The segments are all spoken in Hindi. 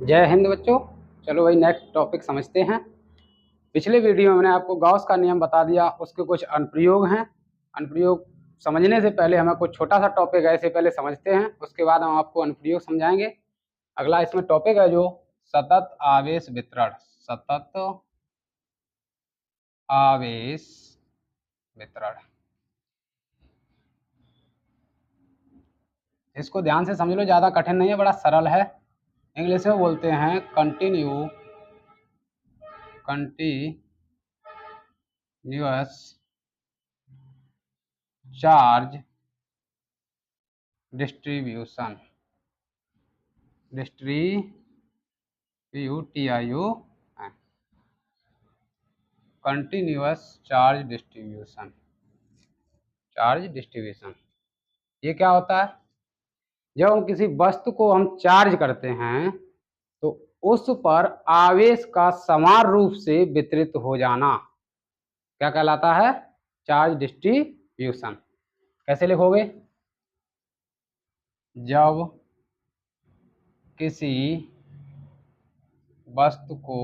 जय हिंद बच्चों। चलो भाई नेक्स्ट टॉपिक समझते हैं। पिछले वीडियो में मैंने आपको गॉस का नियम बता दिया, उसके कुछ अनुप्रयोग हैं। अनुप्रयोग समझने से पहले हमें कुछ छोटा सा टॉपिक है, इसे पहले समझते हैं, उसके बाद हम आपको अनुप्रयोग समझाएंगे। अगला इसमें टॉपिक है जो सतत आवेश वितरण। सतत आवेश वितरण, इसको ध्यान से समझ लो, ज़्यादा कठिन नहीं है, बड़ा सरल है। इंग्लिश में बोलते हैं continuous charge distribution. Continuous charge distribution. ये क्या होता है? जब हम किसी वस्तु को हम चार्ज करते हैं तो उस पर आवेश का समान रूप से वितरित हो जाना क्या कहलाता है? Charge distribution. कैसे लिखोगे? जब किसी वस्तु को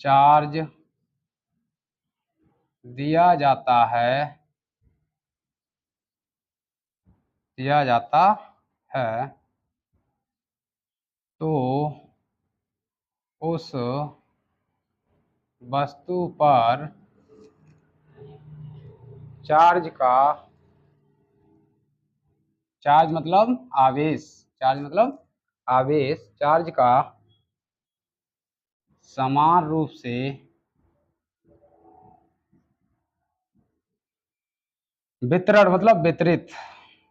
चार्ज दिया जाता है तो उस वस्तु पर चार्ज मतलब आवेश, चार्ज का समान रूप से वितरण मतलब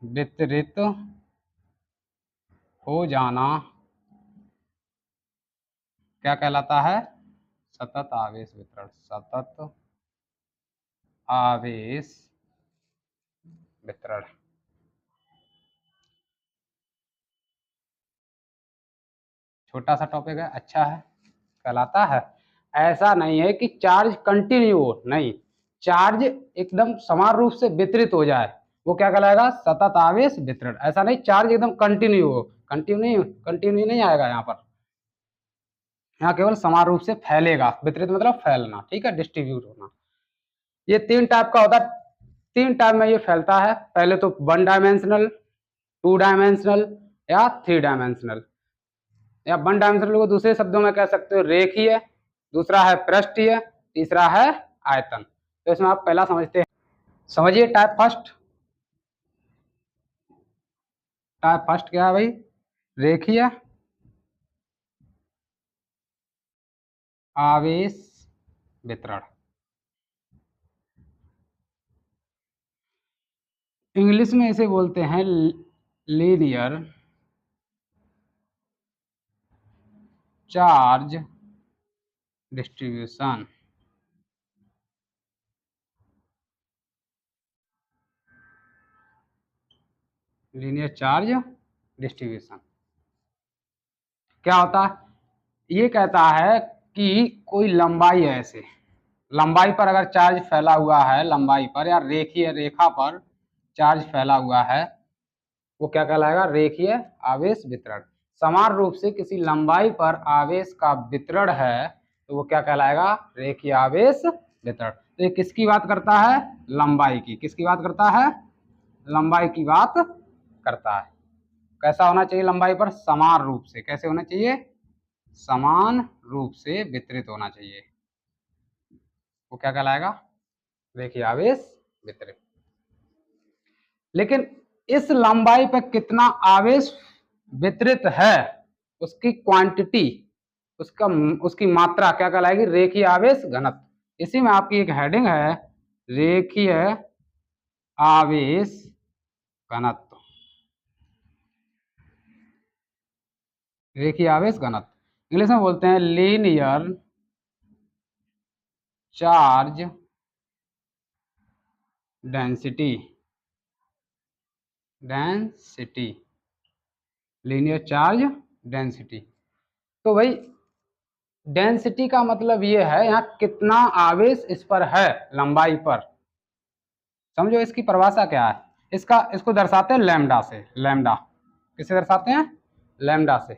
वितरित हो जाना क्या कहलाता है? सतत आवेश वितरण। सतत आवेश वितरण। छोटा सा टॉपिक है, अच्छा है, कहलाता है। ऐसा नहीं है कि चार्ज कंटिन्यू हो, नहीं, चार्ज एकदम समान रूप से वितरित हो जाए, वो क्या कहलाएगा? सतत आवेश वितरण। ऐसा नहीं चार्ज एकदम कंटिन्यू हो, कंटिन्यू नहीं आएगा यहाँ पर। यहाँ केवल समान रूप से फैलेगा। वितरित मतलब फैलना, ठीक है, डिस्ट्रीब्यूट होना। ये 3 टाइप का होता है, 3 टाइप में ये फैलता है। पहले तो 1 डायमेंशनल, 2 डायमेंशनल या 3 डायमेंशनल। या 1 डायमेंशनल को दूसरे शब्दों में कह सकते हो रेखीय, दूसरा है पृष्ठीय, तीसरा है आयतन। तो इसमें आप पहला समझते हैं, समझिए टाइप फर्स्ट। टाइप फर्स्ट क्या है भाई? रेखीय आवेश वितरण। इंग्लिश में इसे बोलते हैं linear charge distribution. Linear charge distribution क्या होता है? ये कहता है कि कोई लंबाई है, ऐसे लंबाई पर अगर चार्ज फैला हुआ है, लंबाई पर या रेखीय रेखा पर चार्ज फैला हुआ है, वो क्या कहलाएगा? रेखीय आवेश वितरण। समान रूप से किसी लंबाई पर आवेश का वितरण है तो वो क्या कहलाएगा? रेखीय आवेश वितरण। तो ये किसकी बात करता है? लंबाई की। किसकी बात करता है? लंबाई की बात करता है। कैसा होना चाहिए लंबाई पर? समान रूप से। कैसे होना चाहिए? समान रूप से वितरित होना चाहिए। वो क्या कहलाएगा? रेखीय आवेश वितरित। लेकिन इस लंबाई पर कितना आवेश वितरित है, उसकी क्वांटिटी, उसकी मात्रा क्या कहलाएगी? रेखीय आवेश घनत्व। इसी में आपकी एक हेडिंग है, रेखीय आवेश घनत्व। रेखीय आवेश घनत्व इंग्लिश में बोलते हैं linear charge density. Linear charge density. तो भाई डेंसिटी का मतलब ये है यहाँ कितना आवेश इस पर है लंबाई पर। समझो इसकी परिभाषा क्या है। इसको दर्शाते हैं लैम्डा से। लैम्डा किसे दर्शाते हैं? लैम्डा से।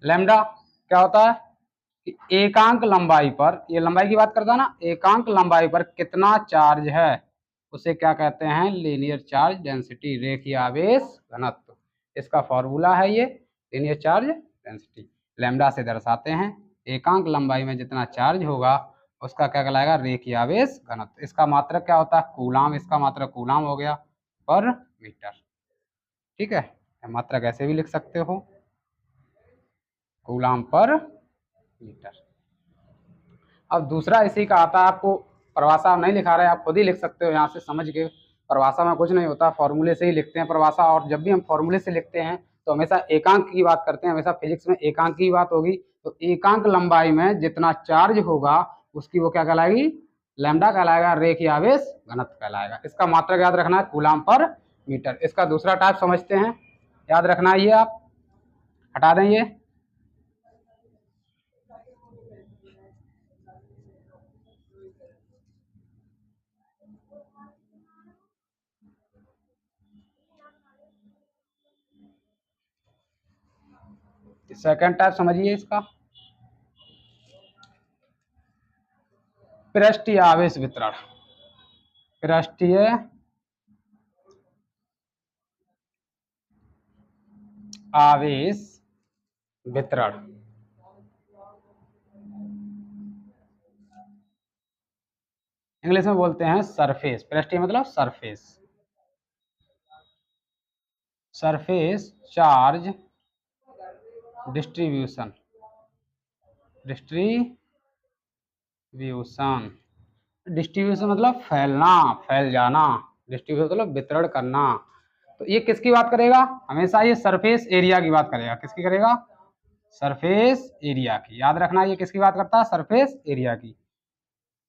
लैम्डा क्या होता है कि एकांक लंबाई पर, ये लंबाई की बात करता है ना, एकांक लंबाई पर कितना चार्ज है उसे क्या कहते हैं, लीनियर चार्ज डेंसिटी, रेखीय आवेश घनत्व। इसका फॉर्मूला है ये लीनियर चार्ज डेंसिटी, लैम्डा से दर्शाते हैं। एकांक लंबाई में जितना चार्ज होगा उसका क्या कहलाएगा, रेखीय आवेश घनत्व। इसका मात्रक क्या होता है, कूलाम, इसका मात्रक कूलाम हो गया पर मीटर। ठीक है, मात्रक ऐसे भी लिख सकते हो, कूलाम पर मीटर। अब दूसरा इसी का आता है, आपको परिभाषा नहीं लिखा रहे, आप खुद ही लिख सकते हो यहाँ से समझ के। परिभाषा में कुछ नहीं होता, फॉर्मूले से ही लिखते हैं परिभाषा। और जब भी हम फॉर्मूले से लिखते हैं तो हमेशा एकांक की बात करते हैं, हमेशा फिजिक्स में एकांक की बात होगी। तो एकांक लंबाई में जितना चार्ज होगा उसकी वो क्या कहलाएगी, लैम्डा कहलाएगा, रेखीय आवेश घनत्व कहलाएगा। इसका मात्रक याद रखना है, कूलाम पर मीटर। इसका दूसरा टाइप समझते हैं, याद रखना है ये, आप हटा दें ये। सेकंड टाइप समझिए इसका, पृष्ठीय आवेश वितरण। पृष्ठीय आवेश वितरण, इंग्लिश में बोलते हैं सरफेस। पृष्ठीय मतलब surface, surface charge distribution, distribution, distribution मतलब फैलना, फैल जाना, डिस्ट्रीब्यूशन मतलब वितरण करना। तो ये किसकी बात करेगा, हमेशा ये सरफेस एरिया की बात करेगा। किसकी करेगा, सरफेस एरिया की। याद रखना ये किसकी बात करता है, सरफेस एरिया की।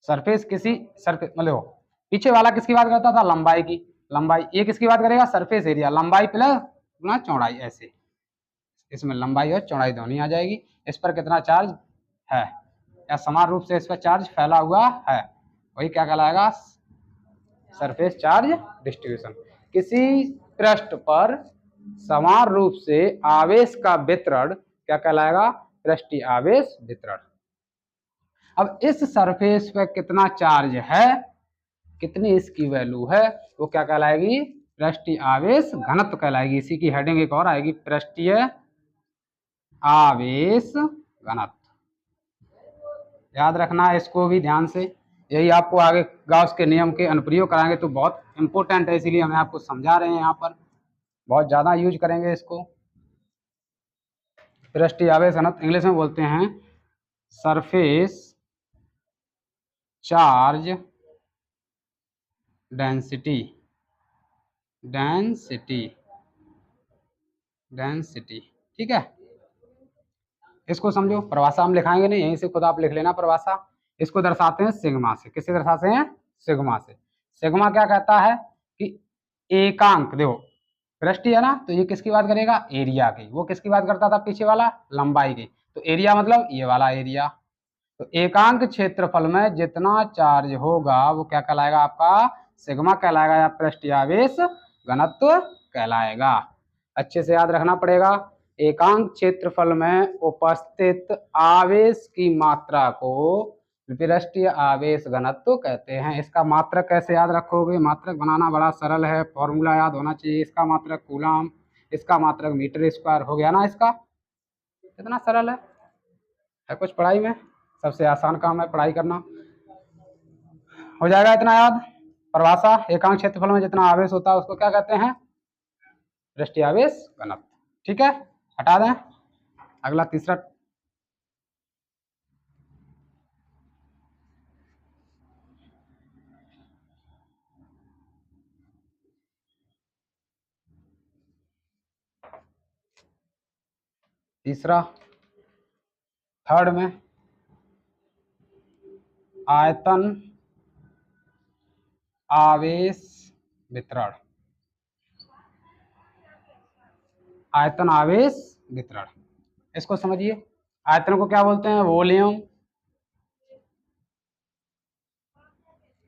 सरफेस किसी सरफेस मतलब पीछे वाला किसकी बात करता था, लंबाई की। लंबाई, ये किसकी बात करेगा, सरफेस एरिया, लंबाई प्लस ना चौड़ाई, ऐसे इसमें लंबाई और चौड़ाई दोनों आ जाएगी। इस पर कितना चार्ज है या समान रूप से इस पर चार्ज फैला हुआ है, वही क्या कहलाएगा, सरफेस चार्ज डिस्ट्रीब्यूशन। किसी पृष्ठ पर समान रूप से आवेश का वितरण क्या कहलाएगा, पृष्ठीय आवेश वितरण। अब इस सरफेस पे कितना चार्ज है, कितनी इसकी वैल्यू है, वो क्या कहलाएगी, पृष्ठीय आवेश घनत्व कहलाएगी। इसी की हेडिंग एक और आएगी, पृष्ठीय आवेश घनत्व। याद रखना है इसको भी ध्यान से, यही आपको आगे गाउस के नियम के अनुप्रयोग कराएंगे तो बहुत इंपॉर्टेंट है, इसीलिए हमें आपको समझा रहे हैं, यहाँ पर बहुत ज्यादा यूज करेंगे इसको। पृष्ठीय आवेश घनत्व इंग्लिश में बोलते हैं surface charge density, density, density. ठीक है, इसको समझो, परिभाषा हम लिखाएंगे नहीं, यहीं से खुद आप लिख लेना परिभाषा। इसको दर्शाते हैं सिग्मा से। किससे दर्शाते हैं, सिग्मा से। सिग्मा क्या कहता है कि एकांक, देखो पृष्ठीय है ना, तो ये किसकी बात करेगा, एरिया की। वो किसकी बात करता था, पीछे वाला, लंबाई की। तो एरिया मतलब ये वाला एरिया। तो एकांक क्षेत्रफल में जितना चार्ज होगा वो क्या कहलाएगा, आपका सिग्मा कहलाएगा या पृष्ठीय आवेश घनत्व कहलाएगा। अच्छे से याद रखना पड़ेगा, एकांक क्षेत्रफल में उपस्थित आवेश की मात्रा को पृष्ठीय आवेश घनत्व कहते हैं। इसका मात्रक कैसे याद रखोगे, मात्रक बनाना बड़ा सरल है, फॉर्मूला याद होना चाहिए। इसका मात्रक कूलाम, इसका मात्रक मीटर स्क्वायर, हो गया ना। इसका कितना सरल है कुछ पढ़ाई में, सबसे आसान काम है पढ़ाई करना, हो जाएगा इतना याद। परिभाषा, एकांक क्षेत्रफल में जितना आवेश होता है उसको क्या कहते हैं, पृष्ठीय आवेश घनत्व। ठीक है, हटा दें। अगला तीसरा, तीसरा थर्ड में आयतन आवेश वितरण, आयतन आवेश वितरण। इसको समझिए, आयतन को क्या बोलते हैं, वॉल्यूम,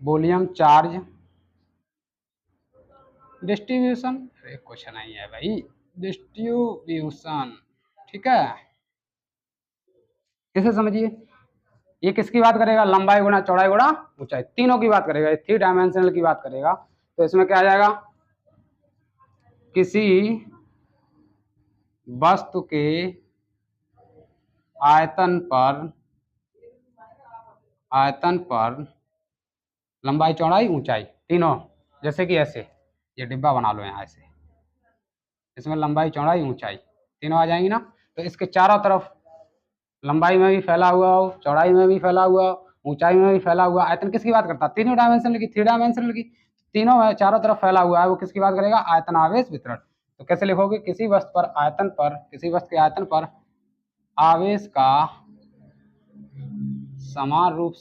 वॉल्यूम चार्ज डिस्ट्रीब्यूशन। अरे कुछ नहीं है भाई, डिस्ट्रीब्यूशन। ठीक है, इसे समझिए, ये किसकी बात करेगा, लंबाई गुणा चौड़ाई गुणा ऊंचाई, तीनों की बात करेगा, 3 डायमेंशनल की बात करेगा। तो इसमें क्या आ जाएगा, किसी वस्तु के आयतन पर लंबाई चौड़ाई ऊंचाई तीनों, जैसे कि ऐसे ये डिब्बा बना लो यहाँ ऐसे, इसमें लंबाई चौड़ाई ऊंचाई तीनों आ जाएंगी ना। तो इसके चारों तरफ लंबाई में भी फैला हुआ हो, चौड़ाई में भी फैला हुआ हो, ऊंचाई में भी फैला हुआ, आयतन किसकी बात करता है, तीनों डायमेंशनल की, 3 डायमेंशनल की, तीनों में चारों तरफ फैला हुआ है, वो किसकी बात करेगा, आयतन आवेश वितरण। तो कैसे लिखोगे, किसी वस्तु के आयतन पर आवेश का समान रूप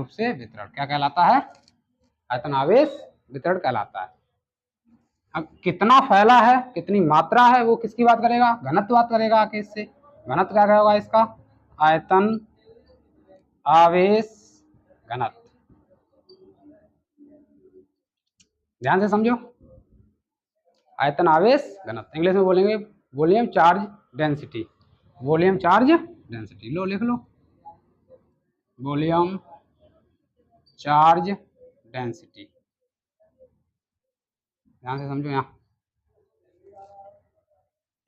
से वितरण क्या कहलाता है, आयतन आवेश वितरण कहलाता है। अब कितना फैला है, कितनी मात्रा है, वो किसकी बात करेगा, घनत्व बात करेगा आके, इससे घनत्व क्या होगा इसका, आयतन आवेश घनत्व। ध्यान से समझो, आयतन आवेश घनत्व, इंग्लिश में बोलेंगे volume charge density, volume charge density, लो लिख लो, वॉल्यूम चार्ज डेंसिटी। ध्यान से समझो, यहाँ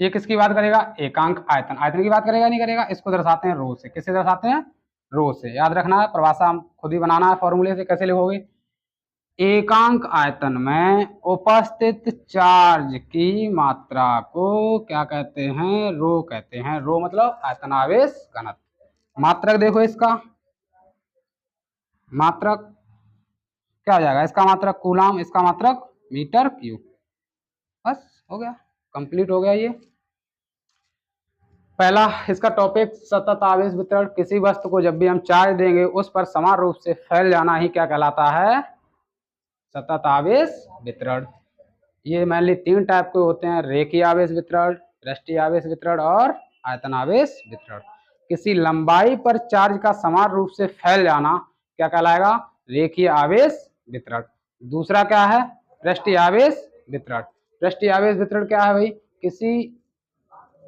ये किसकी बात करेगा, एकांक आयतन, आयतन की बात करेगा नहीं करेगा, इसको दर्शाते हैं रो से, किससे दर्शाते हैं, रो से, याद रखना है, परिभाषा खुद ही बनाना है फॉर्मूले से। कैसे लिखोगे, एकांक आयतन में उपस्थित चार्ज की मात्रा को क्या कहते हैं, रो कहते हैं, रो मतलब आयतन आवेश घनत्व। मात्रक देखो इसका, मात्रक क्या हो जाएगा, इसका मात्रक कूलाम, इसका मात्रक मीटर क्यूब, बस हो गया, कंप्लीट हो गया ये पहला इसका टॉपिक। सतत आवेश वितरण, किसी वस्तु को जब भी हम चार्ज देंगे उस पर समान रूप से फैल जाना ही क्या कहलाता है, सतत आवेश वितरण। ये मेनली 3 टाइप के होते हैं, रेखीय आवेश वितरण, पृष्ठीय आवेश वितरण और आयतन आवेश वितरण। किसी लंबाई पर चार्ज का समान रूप से फैल जाना क्या कहलाएगा, रेखीय आवेश वितरण। दूसरा क्या है, पृष्ठीय आवेश वितरण। पृष्ठीय आवेश वितरण क्या है भाई, किसी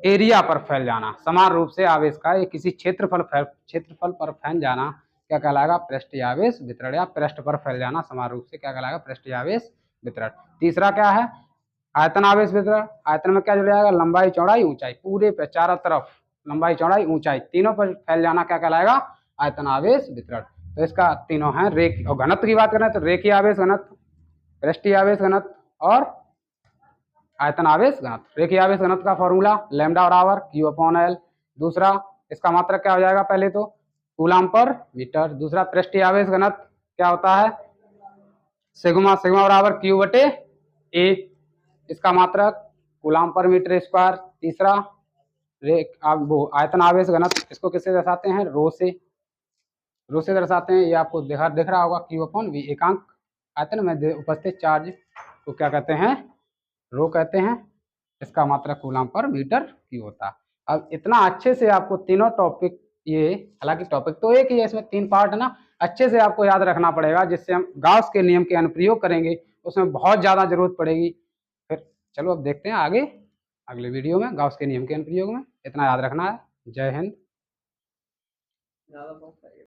एरिया पर फैल जाना समान रूप से आवेश का, ये किसी क्षेत्रफल पर फैल जाना क्या कहलाएगा, पृष्ठीय आवेश वितरण, या पृष्ठ पर फैल जाना समान रूप से क्या कहलाएगा, पृष्ठीय आवेश वितरण। तीसरा क्या है, आयतन आवेश वितरण। आयतन में क्या जुड़ जाएगा, लंबाई चौड़ाई ऊंचाई, पूरे पे चारों तरफ लंबाई चौड़ाई ऊंचाई तीनों पर फैल जाना क्या कहलाएगा, आयतन आवेश वितरण। तो इसका तीनों है रेखीय। और घनत्व की बात करें तो रेखीय आवेश घनत्व, पृष्ठीय आवेश घनत्व और आयतन आवेश घनत्व। रेखीय आवेश घनत्व का फॉर्मूला लैम्डा बराबर Q/L। दूसरा इसका मात्रक क्या हो जाएगा, पहले तो कूलाम पर मीटर। दूसरा पृष्ठीय आवेश घनत्व क्या होता है, सिग्मा बराबर Q/A, इसका मात्रक कूलाम पर मीटर स्क्वायर। तीसरा आयतन आवेश घनत्व, इसको किससे दर्शाते हैं, रो से दर्शाते हैं। ये आपको दिख रहा होगा Q/V, एकांक आयतन में उपस्थित चार्ज को क्या कहते हैं, रो कहते हैं। इसका मात्रक कूलाम पर मीटर क्यूब होता है। अब इतना अच्छे से आपको तीनों टॉपिक, ये हालांकि टॉपिक तो एक ही है, इसमें 3 पार्ट है ना, अच्छे से आपको याद रखना पड़ेगा, जिससे हम गाउस के नियम के अनुप्रयोग करेंगे उसमें बहुत ज़्यादा जरूरत पड़ेगी। फिर चलो अब देखते हैं आगे अगले वीडियो में गाउस के नियम के अनुप्रयोग में। इतना याद रखना है। जय हिंद।